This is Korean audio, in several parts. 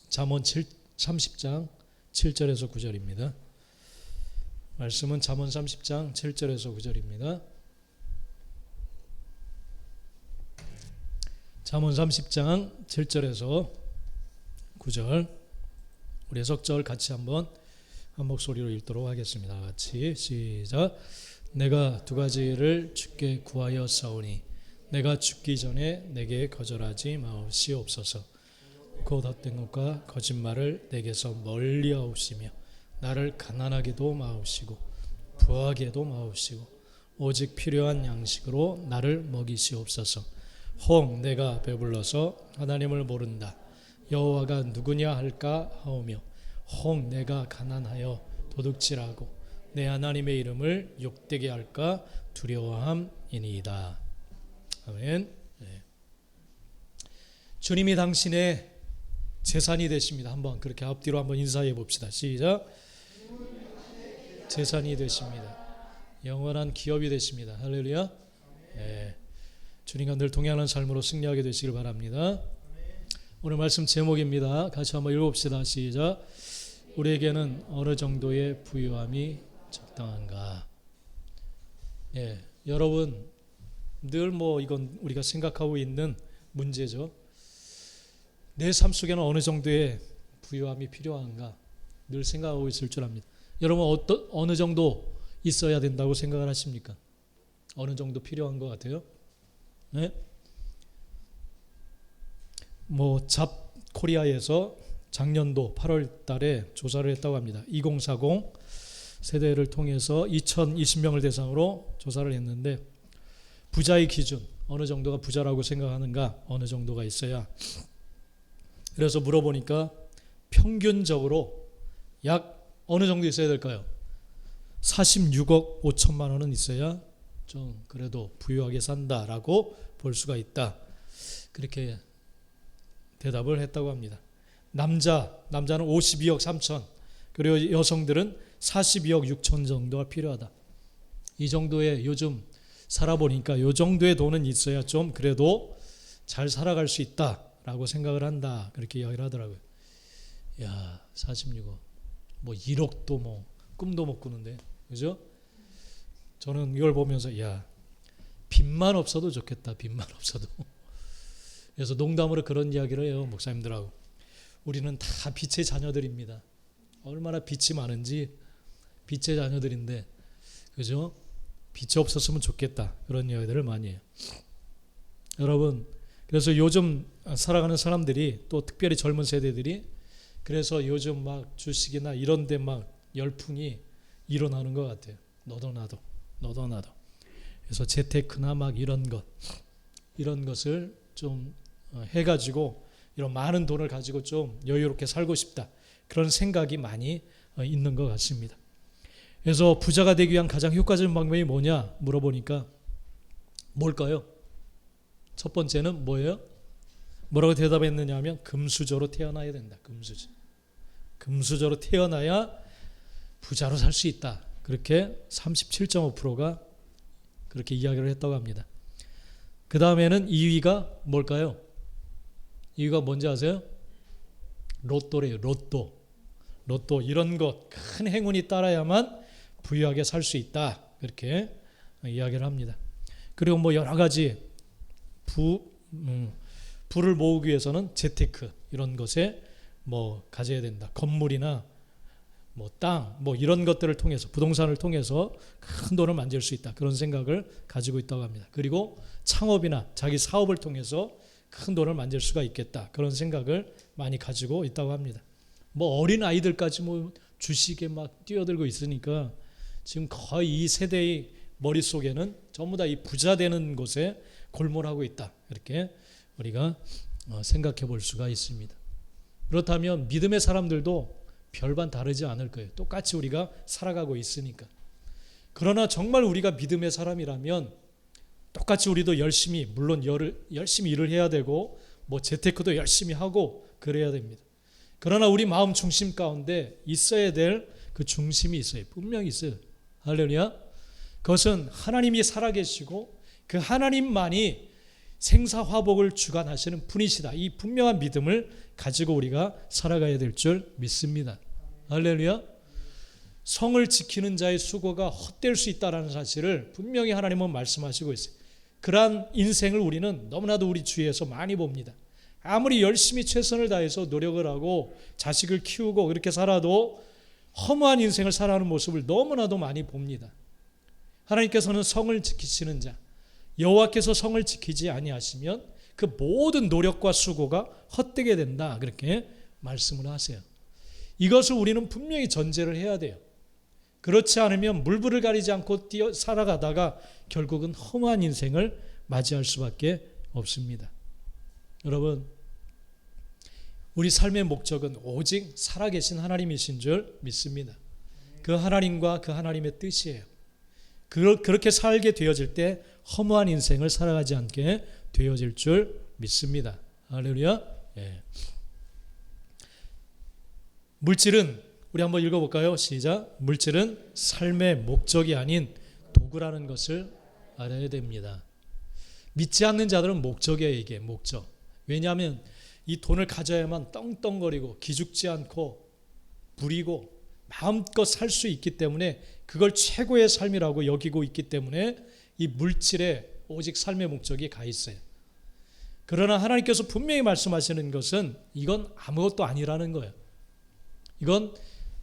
잠언 30장 7절에서 9절입니다. 말씀은 잠언 30장 7절에서 9절입니다. 잠언 30장 7절에서 9절, 우리 해석절 같이 한번 한 목소리로 읽도록 하겠습니다. 같이 시작. 내가 두 가지를 주께 구하여 싸우니 내가 죽기 전에 내게 거절하지 마옵시옵소서. 곧 헛된 것과 거짓말을 내게서 멀리하옵시며 나를 가난하게도 마옵시고 부하게도 마옵시고 오직 필요한 양식으로 나를 먹이시옵소서. 혹 내가 배불러서 하나님을 모른다 여호와가 누구냐 할까 하오며 혹 내가 가난하여 도둑질하고 내 하나님의 이름을 욕되게 할까 두려워함이니이다. 아멘. 네. 주님이 당신의 재산이 되십니다. 한번 그렇게 앞뒤로 한번 인사해 봅시다. 시작. 재산이 되십니다. 영원한 기업이 되십니다. 할렐루야. 네. 주님과 늘 동행하는 삶으로 승리하게 되시길 바랍니다. 오늘 말씀 제목입니다. 같이 한번 읽어봅시다. 시작. 우리에게는 어느 정도의 부유함이 적당한가? 예, 여러분 늘 이건 우리가 생각하고 있는 문제죠. 내 삶 속에는 어느 정도의 부유함이 필요한가? 늘 생각하고 있을 줄 압니다. 여러분 어느 정도 있어야 된다고 생각을 하십니까? 어느 정도 필요한 것 같아요? 네? 잡코리아에서 작년도 8월 달에 조사를 했다고 합니다. 2040 세대를 통해서 2020명을 대상으로 조사를 했는데 부자의 기준, 어느 정도가 부자라고 생각하는가, 어느 정도가 있어야. 그래서 물어보니까 평균적으로 약 어느 정도 있어야 될까요? 46억 5천만 원은 있어야 좀 그래도 부유하게 산다라고 볼 수가 있다. 그렇게 대답을 했다고 합니다. 남자는 52억 3천, 그리고 여성들은 42억 6천 정도가 필요하다. 이 정도의 요즘 살아보니까 이 정도의 돈은 있어야 좀 그래도 잘 살아갈 수 있다라고 생각을 한다. 그렇게 이야기를 하더라고요. 야, 46억. 1억도 꿈도 못 꾸는데. 그죠? 저는 이걸 보면서 빚만 없어도 좋겠다. 빚만 없어도. 그래서 농담으로 그런 이야기를 해요. 목사님들하고. 우리는 다 빛의 자녀들입니다. 얼마나 빛이 많은지 빛의 자녀들인데, 그죠? 빛이 없었으면 좋겠다. 그런 이야기들을 많이 해요. 여러분, 그래서 요즘 살아가는 사람들이, 또 특별히 젊은 세대들이, 그래서 요즘 주식이나 이런 데 열풍이 일어나는 것 같아요. 너도 나도. 그래서 재테크나 이런 것을 좀 해가지고 이런 많은 돈을 가지고 좀 여유롭게 살고 싶다. 그런 생각이 많이 있는 것 같습니다. 그래서 부자가 되기 위한 가장 효과적인 방법이 뭐냐 물어보니까 뭘까요? 첫 번째는 뭐예요? 뭐라고 대답했느냐 하면 금수저로 태어나야 된다. 금수저로 태어나야 부자로 살 수 있다. 그렇게 37.5%가 그렇게 이야기를 했다고 합니다. 그 다음에는 2위가 뭘까요? 2위가 뭔지 아세요? 로또래요. 로또 이런 것, 큰 행운이 따라야만 부유하게 살 수 있다. 그렇게 이야기를 합니다. 그리고 여러 가지 부를 모으기 위해서는 재테크 이런 것에 가져야 된다. 건물이나 땅 이런 것들을 통해서, 부동산을 통해서 큰 돈을 만들 수 있다. 그런 생각을 가지고 있다고 합니다. 그리고 창업이나 자기 사업을 통해서 큰 돈을 만들 수가 있겠다. 그런 생각을 많이 가지고 있다고 합니다. 어린 아이들까지 주식에 뛰어들고 있으니까 지금 거의 이 세대의 머릿속에는 전부 다 이 부자 되는 곳에 골몰하고 있다. 이렇게 우리가 생각해 볼 수가 있습니다. 그렇다면 믿음의 사람들도 별반 다르지 않을 거예요. 똑같이 우리가 살아가고 있으니까. 그러나 정말 우리가 믿음의 사람이라면 똑같이 우리도 물론 열심히 일을 해야 되고 재테크도 열심히 하고 그래야 됩니다. 그러나 우리 마음 중심 가운데 있어야 될 그 중심이 있어요. 분명히 있어요. 할렐루야. 그것은 하나님이 살아계시고 그 하나님만이 생사화복을 주관하시는 분이시다. 이 분명한 믿음을 가지고 우리가 살아가야 될 줄 믿습니다. 할렐루야. 성을 지키는 자의 수고가 헛될 수 있다는 사실을 분명히 하나님은 말씀하시고 있어요. 그러한 인생을 우리는 너무나도 우리 주위에서 많이 봅니다. 아무리 열심히 최선을 다해서 노력을 하고 자식을 키우고 그렇게 살아도 허무한 인생을 살아가는 모습을 너무나도 많이 봅니다. 하나님께서는 성을 지키시는 자, 여호와께서 성을 지키지 아니하시면 그 모든 노력과 수고가 헛되게 된다, 그렇게 말씀을 하세요. 이것을 우리는 분명히 전제를 해야 돼요. 그렇지 않으면 물불을 가리지 않고 살아가다가 결국은 허무한 인생을 맞이할 수밖에 없습니다. 여러분, 우리 삶의 목적은 오직 살아계신 하나님이신 줄 믿습니다. 그 하나님과 그 하나님의 뜻이에요. 그렇게 살게 되어질 때 허무한 인생을 살아가지 않게 되어질 줄 믿습니다. 할렐루야. 예. 물질은 우리 한번 읽어볼까요? 시작. 물질은 삶의 목적이 아닌 도구라는 것을 알아야 됩니다. 믿지 않는 자들은 목적이에요. 이게 목적. 왜냐하면 이 돈을 가져야만 떵떵거리고 기죽지 않고 부리고 마음껏 살 수 있기 때문에 그걸 최고의 삶이라고 여기고 있기 때문에 이 물질에 오직 삶의 목적이 가 있어요. 그러나 하나님께서 분명히 말씀하시는 것은 이건 아무것도 아니라는 거예요. 이건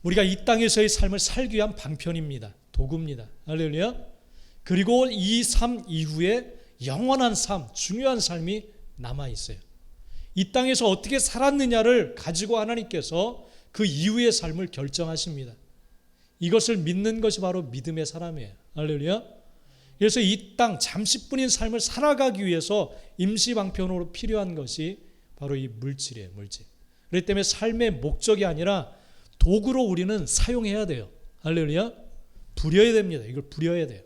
우리가 이 땅에서의 삶을 살기 위한 방편입니다. 도구입니다. 할렐루야. 그리고 이 삶 이후에 영원한 삶, 중요한 삶이 남아있어요. 이 땅에서 어떻게 살았느냐를 가지고 하나님께서 그 이후의 삶을 결정하십니다. 이것을 믿는 것이 바로 믿음의 사람이에요. 할렐루야. 그래서 이 땅 잠시뿐인 삶을 살아가기 위해서 임시방편으로 필요한 것이 바로 이 물질이에요. 물질. 그렇기 때문에 삶의 목적이 아니라 도구로 우리는 사용해야 돼요. 할렐루야. 부려야 됩니다. 이걸 부려야 돼요.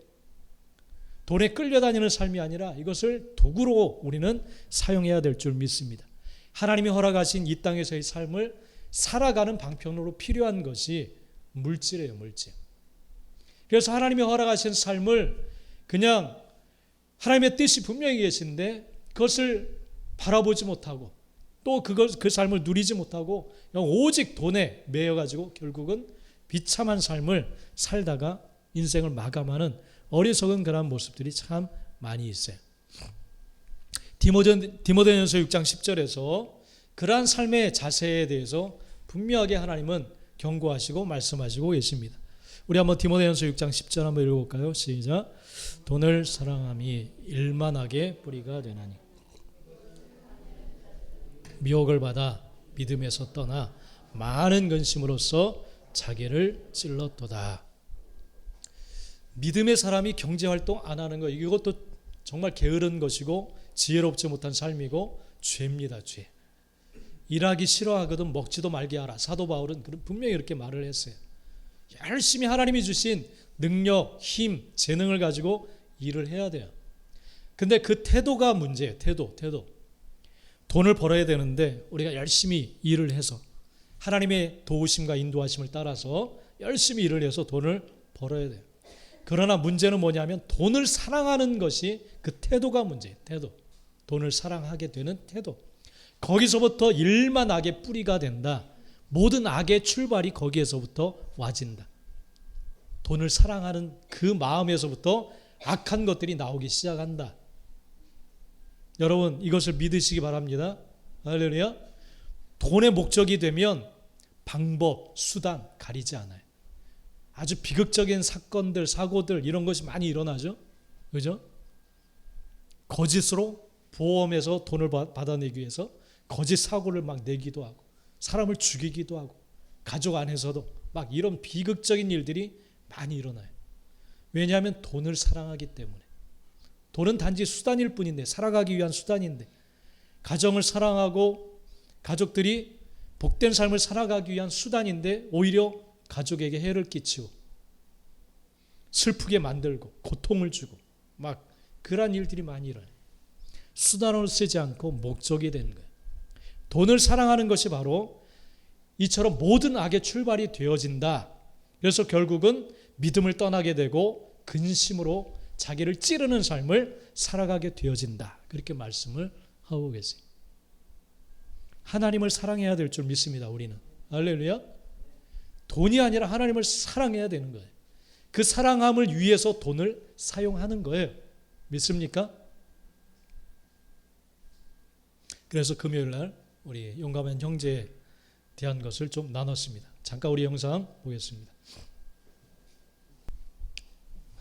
돈에 끌려다니는 삶이 아니라 이것을 도구로 우리는 사용해야 될 줄 믿습니다. 하나님이 허락하신 이 땅에서의 삶을 살아가는 방편으로 필요한 것이 물질이에요. 물질. 그래서 하나님이 허락하신 삶을 그냥 하나님의 뜻이 분명히 계신데 그것을 바라보지 못하고 또 그 삶을 누리지 못하고 오직 돈에 매여가지고 결국은 비참한 삶을 살다가 인생을 마감하는 어리석은 그런 모습들이 참 많이 있어요. 디모데전서 6장 10절에서 그러한 삶의 자세에 대해서 분명하게 하나님은 경고하시고 말씀하시고 계십니다. 우리 한번 디모데전서 6장 10절 한번 읽어볼까요? 시작. 돈을 사랑함이 일만하게 뿌리가 되나니 미혹을 받아 믿음에서 떠나 많은 근심으로써 자기를 찔렀도다. 믿음의 사람이 경제활동 안 하는 거, 이것도 정말 게으른 것이고 지혜롭지 못한 삶이고 죄입니다. 죄. 일하기 싫어하거든 먹지도 말게 하라. 사도 바울은 분명히 이렇게 말을 했어요. 열심히 하나님이 주신 능력, 힘, 재능을 가지고 일을 해야 돼요. 근데 그 태도가 문제예요. 태도. 돈을 벌어야 되는데 우리가 열심히 일을 해서 하나님의 도우심과 인도하심을 따라서 열심히 일을 해서 돈을 벌어야 돼요. 그러나 문제는 뭐냐면 돈을 사랑하는 것이 그 태도가 문제예요. 태도. 돈을 사랑하게 되는 태도. 거기서부터 일만 악의 뿌리가 된다. 모든 악의 출발이 거기에서부터 와진다. 돈을 사랑하는 그 마음에서부터 악한 것들이 나오기 시작한다. 여러분, 이것을 믿으시기 바랍니다. 할렐루야. 돈의 목적이 되면 방법, 수단 가리지 않아요. 아주 비극적인 사건들, 사고들 이런 것이 많이 일어나죠. 그죠? 거짓으로 보험에서 돈을 받아내기 위해서 거짓 사고를 막 내기도 하고 사람을 죽이기도 하고 가족 안에서도 막 이런 비극적인 일들이 많이 일어나요. 왜냐하면 돈을 사랑하기 때문에. 돈은 단지 수단일 뿐인데, 살아가기 위한 수단인데, 가정을 사랑하고 가족들이 복된 삶을 살아가기 위한 수단인데 오히려 가족에게 해를 끼치고 슬프게 만들고 고통을 주고 막 그런 일들이 많이 일어나요. 수단으로 쓰지 않고 목적이 된 거예요. 돈을 사랑하는 것이 바로 이처럼 모든 악의 출발이 되어진다. 그래서 결국은 믿음을 떠나게 되고 근심으로 자기를 찌르는 삶을 살아가게 되어진다. 그렇게 말씀을 하고 계세요. 하나님을 사랑해야 될 줄 믿습니다. 우리는. 할렐루야. 돈이 아니라 하나님을 사랑해야 되는 거예요. 그 사랑함을 위해서 돈을 사용하는 거예요. 믿습니까? 그래서 금요일 날 우리 용감한 형제에 대한 것을 좀 나눴습니다. 잠깐 우리 영상 보겠습니다.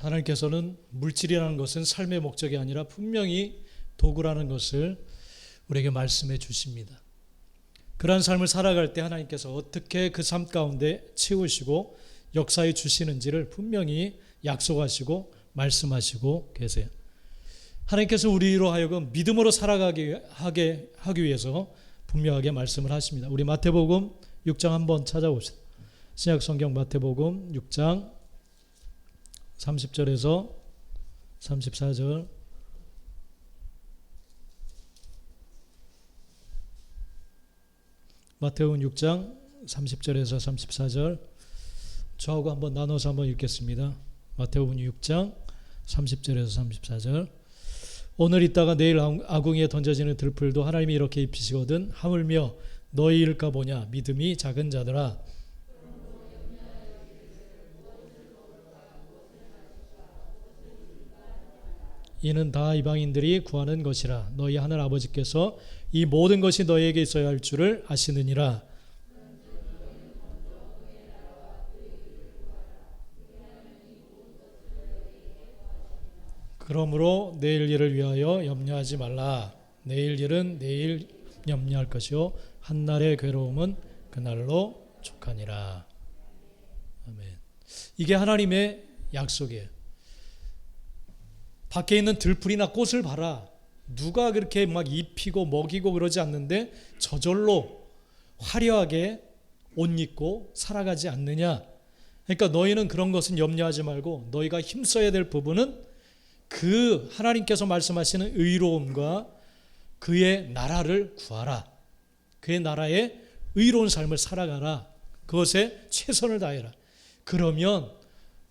하나님께서는 물질이라는 것은 삶의 목적이 아니라 분명히 도구라는 것을 우리에게 말씀해 주십니다. 그러한 삶을 살아갈 때 하나님께서 어떻게 그 삶 가운데 채우시고 역사해 주시는지를 분명히 약속하시고 말씀하시고 계세요. 하나님께서 우리로 하여금 믿음으로 살아가게 하기 위해서 분명하게 말씀을 하십니다. 우리 마태복음 6장 한번 찾아봅시다. 신약 성경 마태복음 6장 30절에서 34절. 마태복음 6장 30절에서 34절. 저하고 한번 나눠서 한번 읽겠습니다. 마태복음 6장 30절에서 34절. 오늘 있다가 내일 아궁이에 던져지는 들풀도 하나님이 이렇게 입히시거든 하물며 너희일까 보냐 믿음이 작은 자들아. 이는 다 이방인들이 구하는 것이라. 너희 하늘 아버지께서 이 모든 것이 너희에게 있어야 할 줄을 아시느니라. 그러므로 내일 일을 위하여 염려하지 말라. 내일 일은 내일 염려할 것이요 한날의 괴로움은 그날로 족하니라. 아멘. 이게 하나님의 약속이에요. 밖에 있는 들풀이나 꽃을 봐라. 누가 그렇게 막 입히고 먹이고 그러지 않는데 저절로 화려하게 옷 입고 살아가지 않느냐. 그러니까 너희는 그런 것은 염려하지 말고 너희가 힘써야 될 부분은 그 하나님께서 말씀하시는 의로움과 그의 나라를 구하라. 그의 나라의 의로운 삶을 살아가라. 그것에 최선을 다해라. 그러면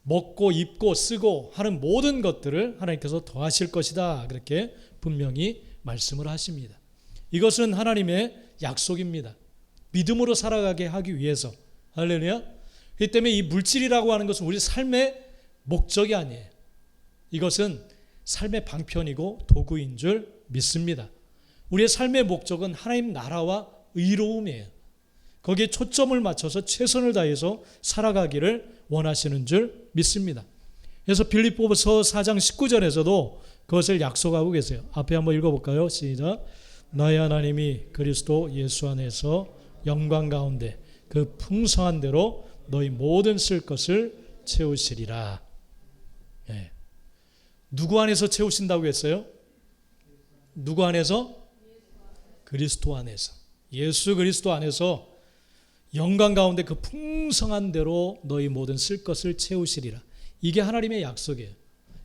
먹고 입고 쓰고 하는 모든 것들을 하나님께서 더하실 것이다. 그렇게 분명히 말씀을 하십니다. 이것은 하나님의 약속입니다. 믿음으로 살아가게 하기 위해서. 할렐루야. 그렇기 때문에 이 물질이라고 하는 것은 우리 삶의 목적이 아니에요. 이것은 삶의 방편이고 도구인 줄 믿습니다. 우리의 삶의 목적은 하나님 나라와 의로움이에요. 거기에 초점을 맞춰서 최선을 다해서 살아가기를 원하시는 줄 믿습니다. 그래서 빌립보서 4장 19절에서도 그것을 약속하고 계세요. 앞에 한번 읽어볼까요? 시작. 너희 하나님이 그리스도 예수 안에서 영광 가운데 그 풍성한 대로 너희 모든 쓸 것을 채우시리라. 예. 누구 안에서 채우신다고 했어요? 누구 안에서? 그리스도 안에서. 예수 그리스도 안에서 영광 가운데 그 풍성한 대로 너희 모든 쓸 것을 채우시리라. 이게 하나님의 약속이에요.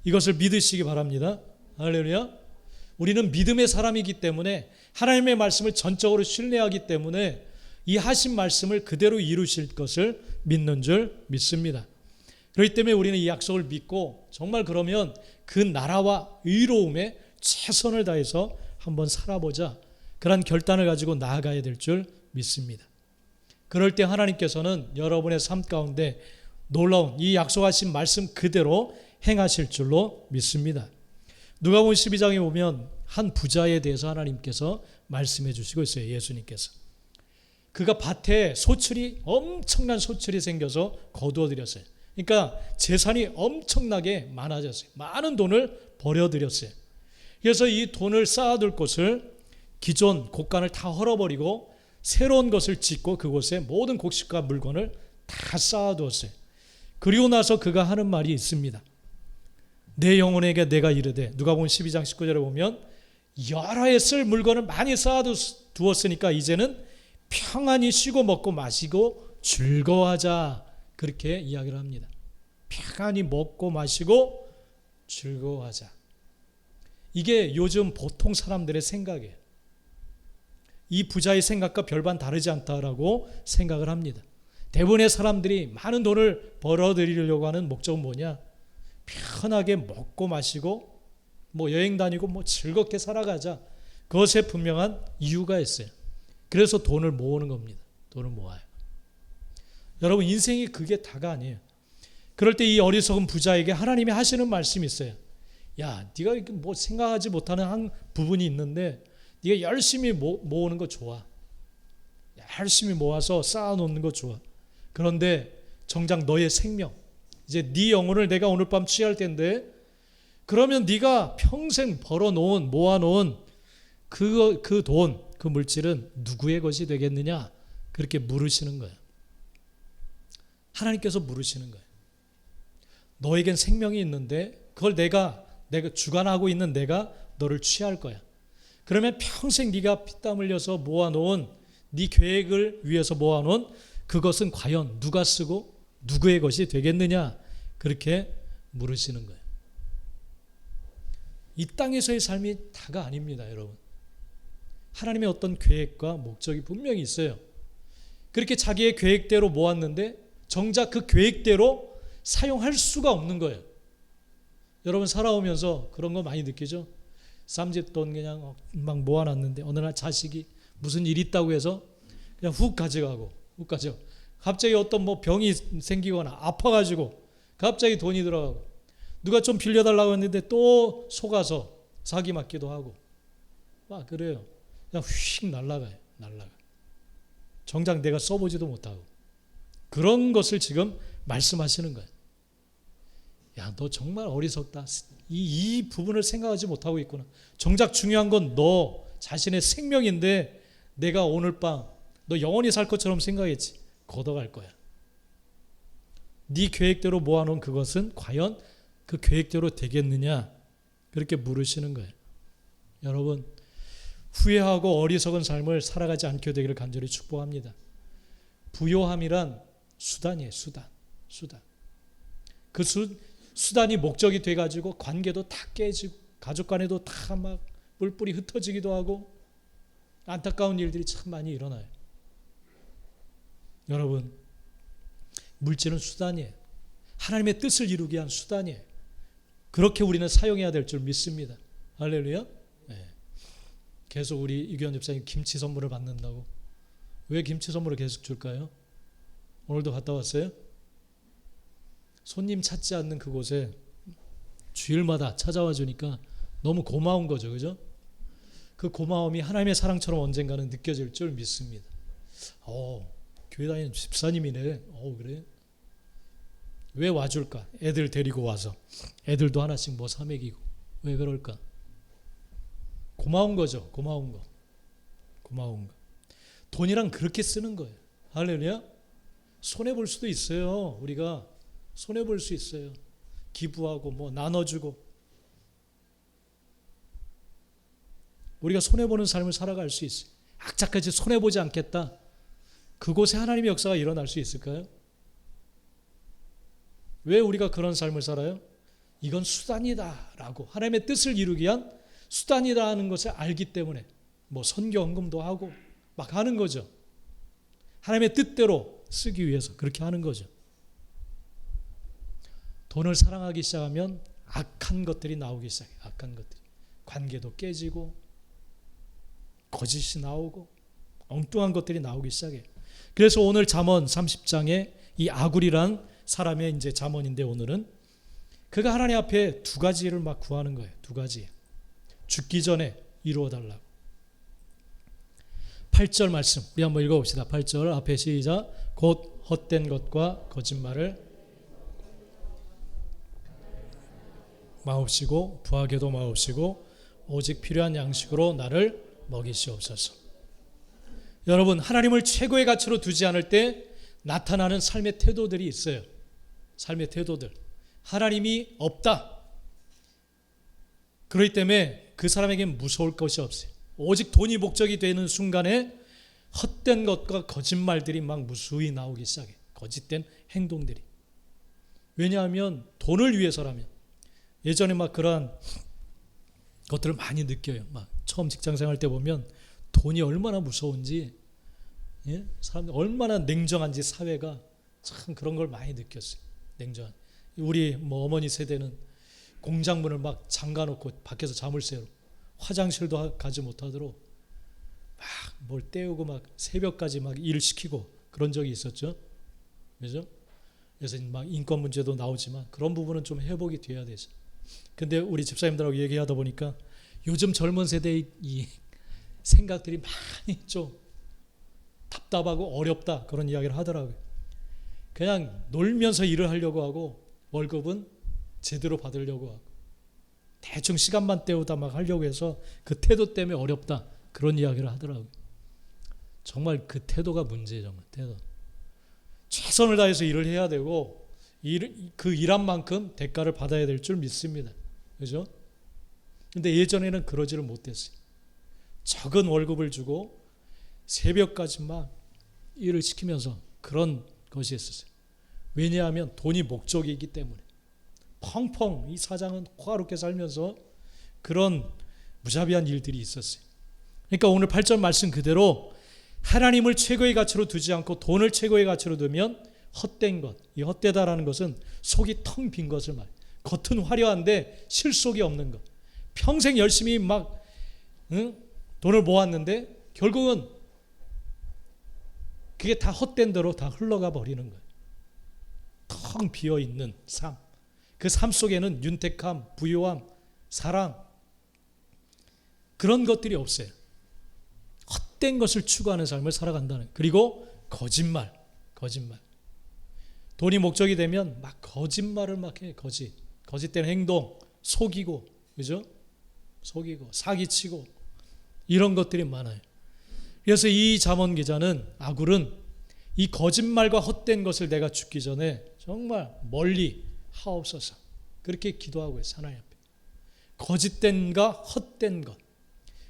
이것을 믿으시기 바랍니다. 할렐루야. 우리는 믿음의 사람이기 때문에 하나님의 말씀을 전적으로 신뢰하기 때문에 이 하신 말씀을 그대로 이루실 것을 믿는 줄 믿습니다. 그렇기 때문에 우리는 이 약속을 믿고 정말 그러면 그 나라와 의로움에 최선을 다해서 한번 살아보자. 그런 결단을 가지고 나아가야 될 줄 믿습니다. 그럴 때 하나님께서는 여러분의 삶 가운데 놀라운 이 약속하신 말씀 그대로 행하실 줄로 믿습니다. 누가복음 12장에 보면 한 부자에 대해서 하나님께서 말씀해 주시고 있어요. 예수님께서. 그가 밭에 엄청난 소출이 생겨서 거두어들였어요. 그러니까 재산이 엄청나게 많아졌어요. 많은 돈을 버려들였어요. 그래서 이 돈을 쌓아둘 곳을 기존 곡간을 다 헐어버리고 새로운 것을 짓고 그곳에 모든 곡식과 물건을 다 쌓아두었어요. 그리고 나서 그가 하는 말이 있습니다. 내 영혼에게 내가 이르되, 누가복음 12장 19절에 보면 여러 해 쓸 물건을 많이 쌓아두었으니까 이제는 평안히 쉬고 먹고 마시고 즐거워하자. 그렇게 이야기를 합니다. 평안히 먹고 마시고 즐거워하자. 이게 요즘 보통 사람들의 생각이에요. 이 부자의 생각과 별반 다르지 않다라고 생각을 합니다. 대부분의 사람들이 많은 돈을 벌어들이려고 하는 목적은 뭐냐? 편하게 먹고 마시고 뭐 여행 다니고 뭐 즐겁게 살아가자. 그것에 분명한 이유가 있어요. 그래서 돈을 모으는 겁니다. 돈을 모아요. 여러분 인생이 그게 다가 아니에요. 그럴 때 이 어리석은 부자에게 하나님이 하시는 말씀이 있어요. 야, 네가 뭐 생각하지 못하는 한 부분이 있는데 네가 열심히 모으는 거 좋아. 열심히 모아서 쌓아놓는 거 좋아. 그런데 정작 너의 생명, 이제 네 영혼을 내가 오늘 밤 취할 텐데 그러면 네가 평생 벌어놓은 모아놓은 그 돈, 그 물질은 누구의 것이 되겠느냐? 그렇게 물으시는 거예요. 하나님께서 물으시는 거예요. 너에겐 생명이 있는데 그걸 내가 주관하고 있는 내가 너를 취할 거야. 그러면 평생 네가 피땀 흘려서 모아놓은 네 계획을 위해서 모아놓은 그것은 과연 누가 쓰고 누구의 것이 되겠느냐? 그렇게 물으시는 거예요. 이 땅에서의 삶이 다가 아닙니다, 여러분. 하나님의 어떤 계획과 목적이 분명히 있어요. 그렇게 자기의 계획대로 모았는데 정작 그 계획대로 사용할 수가 없는 거예요. 여러분 살아오면서 그런 거 많이 느끼죠? 쌈짓돈 그냥 막 모아놨는데 어느 날 자식이 무슨 일 있다고 해서 그냥 훅 가져가고 갑자기 어떤 뭐 병이 생기거나 아파가지고 갑자기 돈이 들어가고 누가 좀 빌려달라고 했는데 또 속아서 사기 맞기도 하고 막 그래요. 그냥 휙 날아가요. 정작 내가 써보지도 못하고 그런 것을 지금 말씀하시는 거예요. 야, 너 정말 어리석다. 이 부분을 생각하지 못하고 있구나. 정작 중요한 건 너 자신의 생명인데 내가 오늘 밤 너 영원히 살 것처럼 생각했지. 걷어갈 거야. 네 계획대로 모아놓은 그것은 과연 그 계획대로 되겠느냐? 그렇게 물으시는 거예요. 여러분 후회하고 어리석은 삶을 살아가지 않게 되기를 간절히 축복합니다. 부요함이란 수단이에요. 수단. 그 수단이 목적이 돼가지고 관계도 다 깨지고 가족 간에도 다 막 뿔뿔이 흩어지기도 하고 안타까운 일들이 참 많이 일어나요. 여러분 물질은 수단이에요. 하나님의 뜻을 이루기 위한 수단이에요. 그렇게 우리는 사용해야 될 줄 믿습니다. 할렐루야. 네. 계속 우리 이규현 집사님 김치 선물을 받는다고. 왜 김치 선물을 계속 줄까요? 오늘도 갔다 왔어요? 손님 찾지 않는 그곳에 주일마다 찾아와 주니까 너무 고마운 거죠. 그죠? 그 고마움이 하나님의 사랑처럼 언젠가는 느껴질 줄 믿습니다. 교회 다니는 집사님이네. 그래? 왜 와줄까? 애들 데리고 와서 애들도 하나씩 뭐 사먹이고 왜 그럴까? 고마운 거죠. 고마운 거. 돈이랑 그렇게 쓰는 거예요. 할렐루야. 손해볼 수도 있어요. 우리가 손해볼 수 있어요. 기부하고 뭐 나눠주고 우리가 손해보는 삶을 살아갈 수 있어요. 악착같이 손해보지 않겠다. 그곳에 하나님의 역사가 일어날 수 있을까요? 왜 우리가 그런 삶을 살아요? 이건 수단이다라고 하나님의 뜻을 이루기 위한 수단이라는 것을 알기 때문에 뭐 선교 헌금도 하고 막 하는 거죠. 하나님의 뜻대로 쓰기 위해서 그렇게 하는 거죠. 돈을 사랑하기 시작하면 악한 것들이 나오기 시작해요. 악한 것들이. 관계도 깨지고 거짓이 나오고 엉뚱한 것들이 나오기 시작해요. 그래서 오늘 잠언 30장에 이 아굴이란 사람의 이제 잠언인데 오늘은 그가 하나님 앞에 두 가지를 막 구하는 거예요. 두 가지. 죽기 전에 이루어 달라고. 8절 말씀 우리 한번 읽어봅시다. 8절 앞에 시작. 곧 헛된 것과 거짓말을 마옵시고 부하게도 마옵시고 오직 필요한 양식으로 나를 먹이시옵소서. 여러분 하나님을 최고의 가치로 두지 않을 때 나타나는 삶의 태도들이 있어요. 삶의 태도들. 하나님이 없다. 그렇기 때문에 그 사람에게는 무서울 것이 없어요. 오직 돈이 목적이 되는 순간에 헛된 것과 거짓말들이 막 무수히 나오기 시작해. 거짓된 행동들이. 왜냐하면 돈을 위해서라면 예전에 막 그러한 것들을 많이 느껴요. 막 처음 직장 생활 때 보면 돈이 얼마나 무서운지, 사람들 얼마나 냉정한지 사회가 참 그런 걸 많이 느꼈어요. 냉정한. 우리 어머니 세대는 공장문을 막 잠가놓고 밖에서 자물쇠로 화장실도 가지 못하도록 막 뭘 때우고 막 새벽까지 막 일을 시키고 그런 적이 있었죠. 그죠? 그래서 막 인권 문제도 나오지만 그런 부분은 좀 회복이 돼야 되죠. 근데 우리 집사님들하고 얘기하다 보니까 요즘 젊은 세대의 이 생각들이 많이 좀 답답하고 어렵다 그런 이야기를 하더라고요. 그냥 놀면서 일을 하려고 하고 월급은 제대로 받으려고 하고 대충 시간만 때우다 막 하려고 해서 그 태도 때문에 어렵다 그런 이야기를 하더라고요. 정말 그 태도가 문제예요. 정말 태도. 최선을 다해서 일을 해야 되고 그 일한 만큼 대가를 받아야 될 줄 믿습니다. 그죠? 근데 예전에는 그러지를 못했어요. 적은 월급을 주고 새벽까지 막 일을 시키면서 그런 것이 있었어요. 왜냐하면 돈이 목적이기 때문에. 펑펑 이 사장은 호화롭게 살면서 그런 무자비한 일들이 있었어요. 그러니까 오늘 8절 말씀 그대로 하나님을 최고의 가치로 두지 않고 돈을 최고의 가치로 두면 헛된 것. 이 헛되다라는 것은 속이 텅 빈 것을 말해요. 겉은 화려한데 실속이 없는 것. 평생 열심히 막 돈을 모았는데 결국은 그게 다 헛된 대로 다 흘러가 버리는 거예요. 텅 비어있는 삶. 그 삶 속에는 윤택함, 부유함, 사랑 그런 것들이 없어요. 헛된 것을 추구하는 삶을 살아간다는. 그리고 거짓말. 돈이 목적이 되면 막 거짓말을 막 해. 거짓된 행동, 속이고, 그죠? 속이고, 사기치고 이런 것들이 많아요. 그래서 이 잠언 기자는 아굴은 이 거짓말과 헛된 것을 내가 죽기 전에 정말 멀리 하옵소서 그렇게 기도하고 있어요. 하나님 앞에. 거짓된과 헛된 것.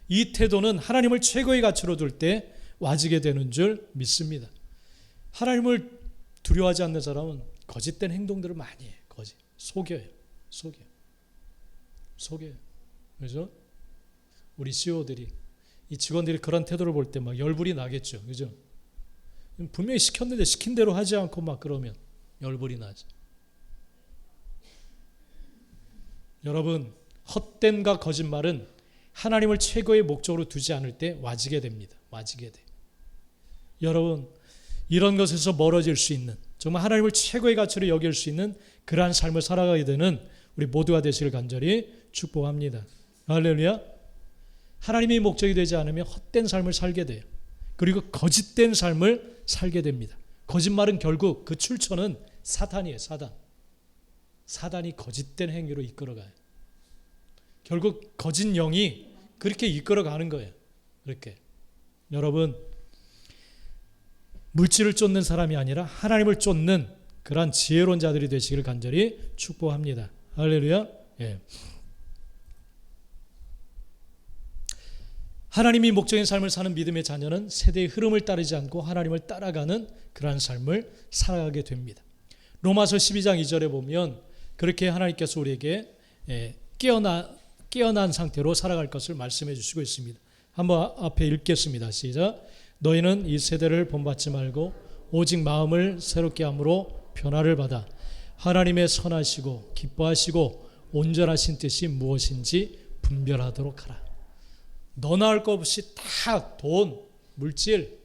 이 태도는 하나님을 최고의 가치로 둘 때 와지게 되는 줄 믿습니다. 하나님을 두려워하지 않는 사람은 거짓된 행동들을 많이 해요. 속여요. 그래서 우리 CEO들이 이 직원들이 그런 태도를 볼 때 막 열불이 나겠죠. 그죠? 분명히 시켰는데 시킨 대로 하지 않고 막 그러면 열불이 나죠. 여러분, 헛됨과 거짓말은 하나님을 최고의 목적으로 두지 않을 때 와지게 됩니다. 와지게 돼. 여러분, 이런 것에서 멀어질 수 있는, 정말 하나님을 최고의 가치로 여길 수 있는 그러한 삶을 살아가게 되는 우리 모두가 되시길 간절히 축복합니다. 할렐루야. 하나님의 목적이 되지 않으면 헛된 삶을 살게 돼요. 그리고 거짓된 삶을 살게 됩니다. 거짓말은 결국 그 출처는 사탄이에요. 사단이 거짓된 행위로 이끌어가요. 결국 거짓 영이 그렇게 이끌어가는 거예요. 그렇게. 여러분, 물질을 쫓는 사람이 아니라 하나님을 쫓는 그러한 지혜로운 자들이 되시기를 간절히 축복합니다. 할렐루야. 예. 하나님이 목적인 삶을 사는 믿음의 자녀는 세대의 흐름을 따르지 않고 하나님을 따라가는 그러한 삶을 살아가게 됩니다. 로마서 12장 2절에 보면 그렇게 하나님께서 우리에게 깨어난 상태로 살아갈 것을 말씀해 주시고 있습니다. 한번 앞에 읽겠습니다. 시작. 너희는 이 세대를 본받지 말고 오직 마음을 새롭게 함으로 변화를 받아 하나님의 선하시고 기뻐하시고 온전하신 뜻이 무엇인지 분별하도록 하라. 너나 할 것 없이 다 돈, 물질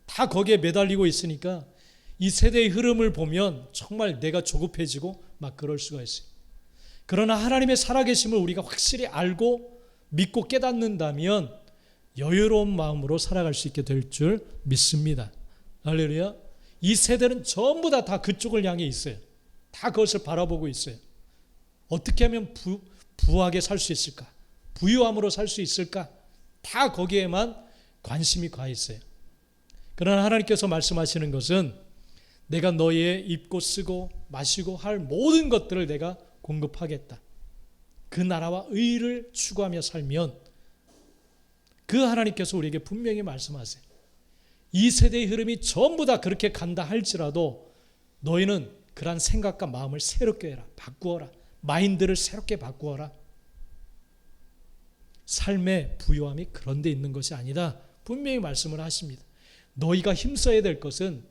다 거기에 매달리고 있으니까 이 세대의 흐름을 보면 정말 내가 조급해지고 막 그럴 수가 있어요. 그러나 하나님의 살아계심을 우리가 확실히 알고 믿고 깨닫는다면 여유로운 마음으로 살아갈 수 있게 될 줄 믿습니다. 할렐루야. 이 세대는 전부 다 그쪽을 향해 있어요. 다 그것을 바라보고 있어요. 어떻게 하면 부하게 살 수 있을까? 부유함으로 살 수 있을까? 다 거기에만 관심이 가 있어요. 그러나 하나님께서 말씀하시는 것은 내가 너희의 입고 쓰고 마시고 할 모든 것들을 내가 공급하겠다. 그 나라와 의를 추구하며 살면 그 하나님께서 우리에게 분명히 말씀하세요. 이 세대의 흐름이 전부 다 그렇게 간다 할지라도 너희는 그러한 생각과 마음을 새롭게 해라. 바꾸어라. 마인드를 새롭게 바꾸어라. 삶의 부유함이 그런 데 있는 것이 아니다. 분명히 말씀을 하십니다. 너희가 힘써야 될 것은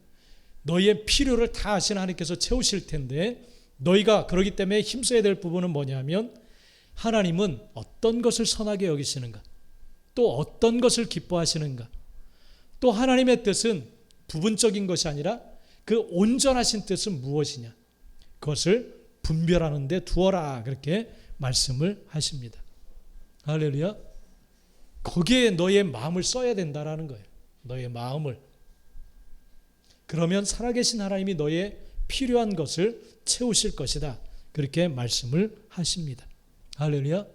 너희의 필요를 다 하신 하나님께서 채우실 텐데 너희가 그러기 때문에 힘써야 될 부분은 뭐냐면 하나님은 어떤 것을 선하게 여기시는가, 또 어떤 것을 기뻐하시는가, 또 하나님의 뜻은 부분적인 것이 아니라 그 온전하신 뜻은 무엇이냐, 그것을 분별하는 데 두어라, 그렇게 말씀을 하십니다. 할렐루야. 거기에 너의 마음을 써야 된다라는 거예요. 너의 마음을. 그러면 살아계신 하나님이 너의 필요한 것을 채우실 것이다, 그렇게 말씀을 하십니다. 할렐루야.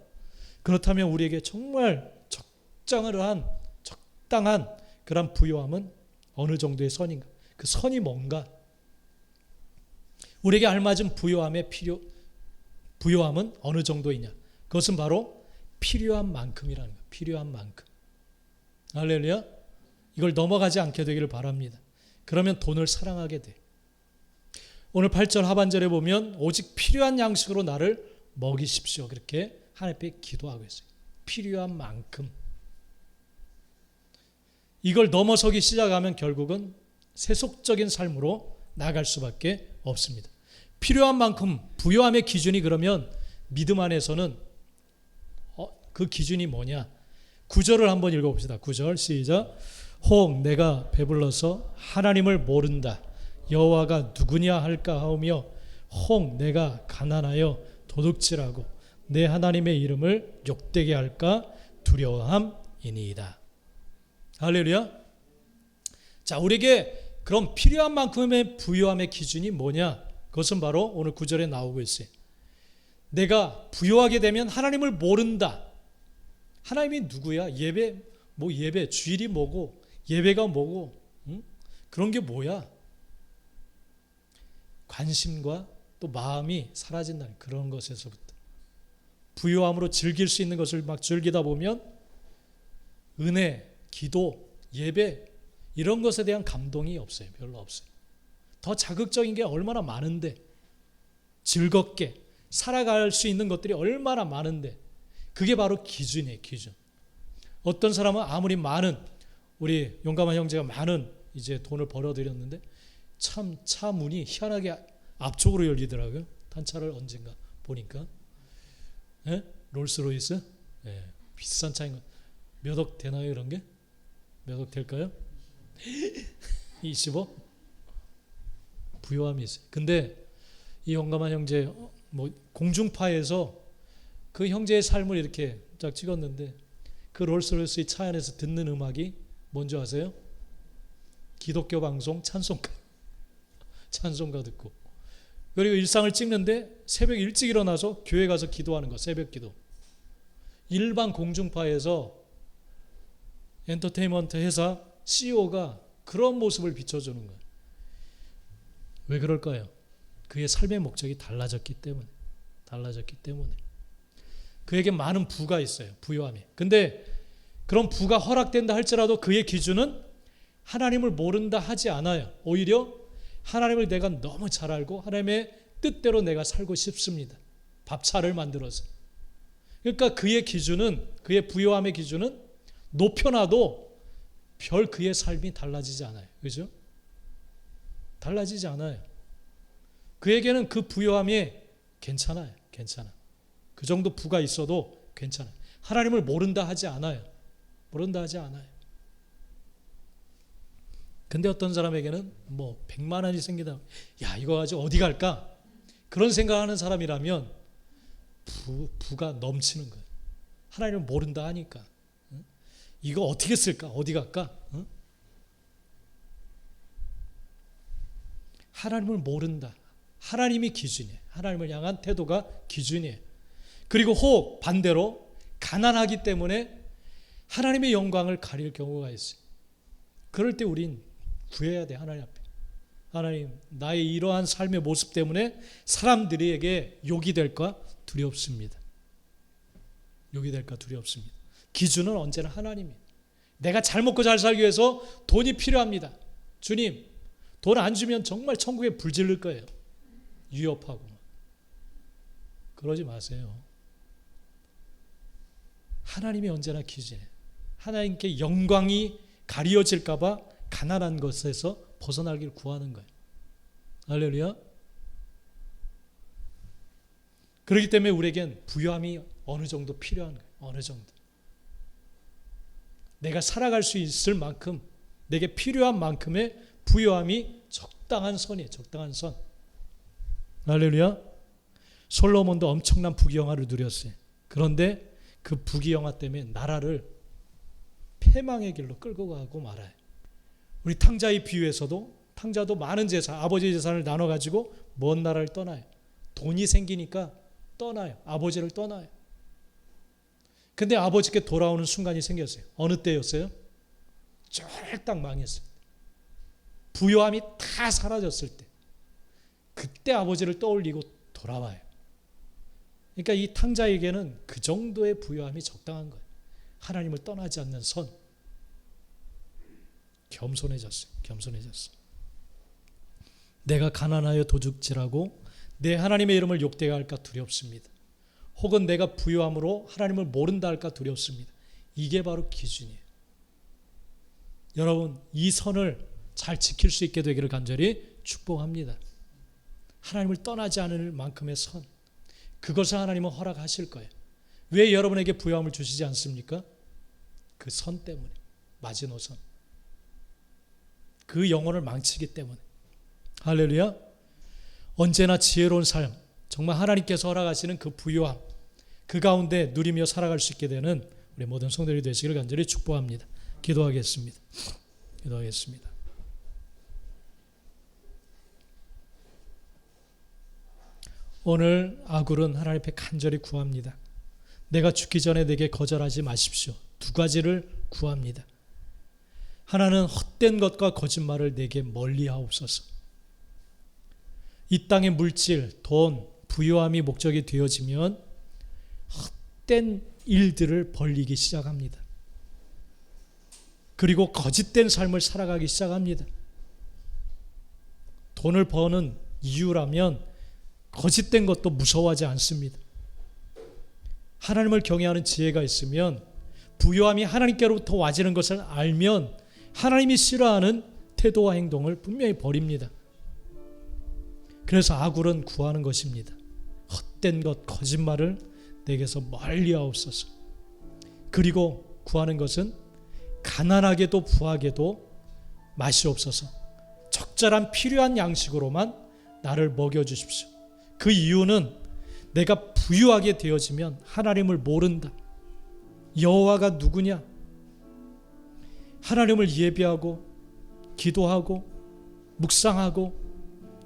그렇다면 우리에게 정말 적당한 그런 부요함은 어느 정도의 선인가? 그 선이 뭔가? 우리에게 알맞은 부요함은 어느 정도이냐? 그것은 바로 필요한 만큼이라는 거예요. 필요한 만큼. 할렐루야. 이걸 넘어가지 않게 되기를 바랍니다. 그러면 돈을 사랑하게 돼. 오늘 8절 하반절에 보면 오직 필요한 양식으로 나를 먹이십시오, 그렇게 하나님 앞에 기도하고 있어요. 필요한 만큼. 이걸 넘어서기 시작하면 결국은 세속적인 삶으로 나갈 수밖에 없습니다. 필요한 만큼 부요함의 기준이 그러면 믿음 안에서는 그 기준이 뭐냐? 9절을 한번 읽어봅시다. 9절 시작. 혹 내가 배불러서 하나님을 모른다, 여호와가 누구냐 할까 하오며, 혹 내가 가난하여 도둑질하고 내 하나님의 이름을 욕되게 할까 두려워함이니이다. 할렐루야. 자, 우리에게 그럼 필요한 만큼의 부요함의 기준이 뭐냐? 그것은 바로 오늘 9절에 나오고 있어요. 내가 부요하게 되면 하나님을 모른다. 하나님이 누구야? 예배 주일이 뭐고, 예배가 뭐고, 그런 게 뭐야? 관심과 또 마음이 사라진다는 그런 것에서부터 부요함으로 즐길 수 있는 것을 막 즐기다 보면 은혜, 기도, 예배 이런 것에 대한 감동이 없어요. 별로 없어요. 더 자극적인 게 얼마나 많은데, 즐겁게 살아갈 수 있는 것들이 얼마나 많은데, 그게 바로 기준이에요. 기준. 어떤 사람은 아무리 많은, 우리 용감한 형제가 많은 이제 돈을 벌어들였는데 참 차 문이 희한하게 앞쪽으로 열리더라고요. 탄차를 언젠가 보니까. 예? 롤스로이스? 예. 비싼 차인 거. 몇 억 되나요, 이런 게? 몇 억 될까요? 25? 부요함이 있어요. 근데 이 용감한 형제 공중파에서 그 형제의 삶을 이렇게 쫙 찍었는데 그 롤스로이스의 차 안에서 듣는 음악이 뭔지 아세요? 기독교 방송 찬송가 듣고, 그리고 일상을 찍는데 새벽 일찍 일어나서 교회 가서 기도하는 거, 새벽 기도. 일반 공중파에서 엔터테인먼트 회사 CEO가 그런 모습을 비춰주는 거예요. 왜 그럴까요? 그의 삶의 목적이 달라졌기 때문에. 그에게 많은 부가 있어요. 부요함이. 근데 그런 부가 허락된다 할지라도 그의 기준은 하나님을 모른다 하지 않아요. 오히려 하나님을 내가 너무 잘 알고 하나님의 뜻대로 내가 살고 싶습니다. 밥차를 만들어서. 그러니까 그의 기준은, 그의 부요함의 기준은 높여놔도 별 그의 삶이 달라지지 않아요. 그죠? 달라지지 않아요. 그에게는 그 부요함이 괜찮아요. 괜찮아. 그 정도 부가 있어도 괜찮아요. 하나님을 모른다 하지 않아요. 근데 어떤 사람에게는 100만 원이 생기다, 야, 이거 가지고 어디 갈까? 그런 생각하는 사람이라면 부가 넘치는 거예요. 하나님을 모른다 하니까. 이거 어떻게 쓸까? 어디 갈까? 하나님을 모른다. 하나님이 기준이에요. 하나님을 향한 태도가 기준이에요. 그리고 혹 반대로 가난하기 때문에 하나님의 영광을 가릴 경우가 있어요. 그럴 때 우린 구해야 돼. 하나님 앞에. 하나님, 나의 이러한 삶의 모습 때문에 사람들에게 욕이 될까 두렵습니다. 기준은 언제나 하나님이에요. 내가 잘 먹고 잘 살기 위해서 돈이 필요합니다. 주님, 돈 안 주면 정말 천국에 불 지를 거예요. 위협하고. 그러지 마세요. 하나님이 언제나 기준이에요. 하나님께 영광이 가리워질까 봐 가난한 것에서 벗어나기를 구하는 거예요. 할렐루야. 그렇기 때문에 우리에겐 부유함이 어느 정도 필요한 거예요. 어느 정도. 내가 살아갈 수 있을 만큼, 내게 필요한 만큼의 부유함이 적당한 선이에요. 적당한 선. 할렐루야. 솔로몬도 엄청난 부귀영화를 누렸어요. 그런데 그 부귀영화 때문에 나라를 패망의 길로 끌고 가고 말아요. 우리 탕자의 비유에서도 탕자도 많은 재산, 아버지 재산을 나눠가지고 먼 나라를 떠나요. 돈이 생기니까 떠나요. 아버지를 떠나요. 근데 아버지께 돌아오는 순간이 생겼어요. 어느 때였어요? 쫄딱 망했어요. 부유함이 다 사라졌을 때. 그때 아버지를 떠올리고 돌아와요. 그러니까 이 탕자에게는 그 정도의 부유함이 적당한 거예요. 하나님을 떠나지 않는 선. 겸손해졌어요. 겸손해졌어요. 내가 가난하여 도둑질하고 내 하나님의 이름을 욕되게 할까 두렵습니다. 혹은 내가 부유함으로 하나님을 모른다 할까 두렵습니다. 이게 바로 기준이에요. 여러분, 이 선을 잘 지킬 수 있게 되기를 간절히 축복합니다. 하나님을 떠나지 않을 만큼의 선, 그것을 하나님은 허락하실 거예요. 왜 여러분에게 부유함을 주시지 않습니까? 그 선 때문에. 마지노선. 그 영혼을 망치기 때문에. 할렐루야. 언제나 지혜로운 삶, 정말 하나님께서 허락하시는 그 부유함, 그 가운데 누리며 살아갈 수 있게 되는 우리 모든 성도들이 되시기를 간절히 축복합니다. 기도하겠습니다. 기도하겠습니다. 오늘 아굴은 하나님 앞에 간절히 구합니다. 내가 죽기 전에 내게 거절하지 마십시오. 두 가지를 구합니다. 하나는 헛된 것과 거짓말을 내게 멀리하옵소서. 이 땅의 물질, 돈, 부유함이 목적이 되어지면 헛된 일들을 벌이기 시작합니다. 그리고 거짓된 삶을 살아가기 시작합니다. 돈을 버는 이유라면 거짓된 것도 무서워하지 않습니다. 하나님을 경외하는 지혜가 있으면, 부유함이 하나님께로부터 와지는 것을 알면 하나님이 싫어하는 태도와 행동을 분명히 버립니다. 그래서 아굴은 구하는 것입니다. 헛된 것, 거짓말을 내게서 멀리하옵소서. 그리고 구하는 것은 가난하게도 부하게도 마시옵소서. 적절한 필요한 양식으로만 나를 먹여주십시오. 그 이유는 내가 부유하게 되어지면 하나님을 모른다. 여호와가 누구냐? 하나님을 예배하고 기도하고 묵상하고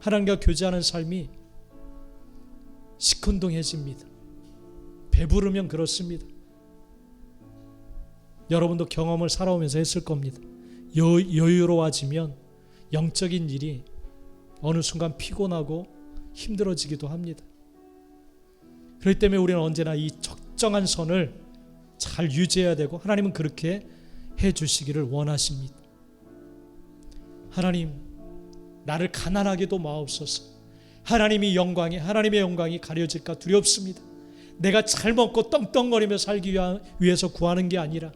하나님과 교제하는 삶이 시큰둥해집니다. 배부르면 그렇습니다. 여러분도 경험을 살아오면서 했을 겁니다. 여유로워지면 영적인 일이 어느 순간 피곤하고 힘들어지기도 합니다. 그렇기 때문에 우리는 언제나 이 적정한 선을 잘 유지해야 되고, 하나님은 그렇게 해주시기를 원하십니다. 하나님, 나를 가난하게도 마옵소서. 하나님의 영광이 가려질까 두렵습니다. 내가 잘 먹고 떵떵거리며 살기 위해서 구하는 게 아니라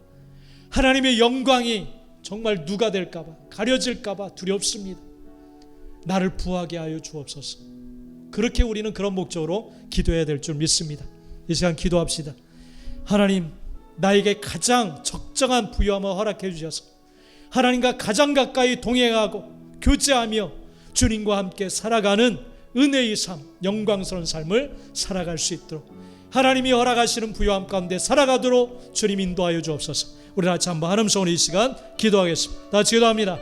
하나님의 영광이 정말 누가 될까봐, 가려질까봐 두렵습니다. 나를 부하게 하여 주옵소서. 그렇게 우리는 그런 목적으로 기도해야 될 줄 믿습니다. 이 시간 기도합시다. 하나님, 나에게 가장 적정한 부유함을 허락해 주셔서 하나님과 가장 가까이 동행하고 교제하며 주님과 함께 살아가는 은혜의 삶, 영광스러운 삶을 살아갈 수 있도록 하나님이 허락하시는 부유함 가운데 살아가도록 주님 인도하여 주옵소서. 우리 같이 한번 하나님 손으로 이 시간 기도하겠습니다. 다 같이 기도합니다.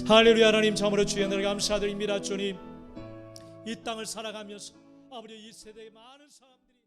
할렐루야. 하나님, 참으로 주의 은혜를 감사드립니다. 주님, 이 땅을 살아가면서 아버지 이 세대의 많은 사람들이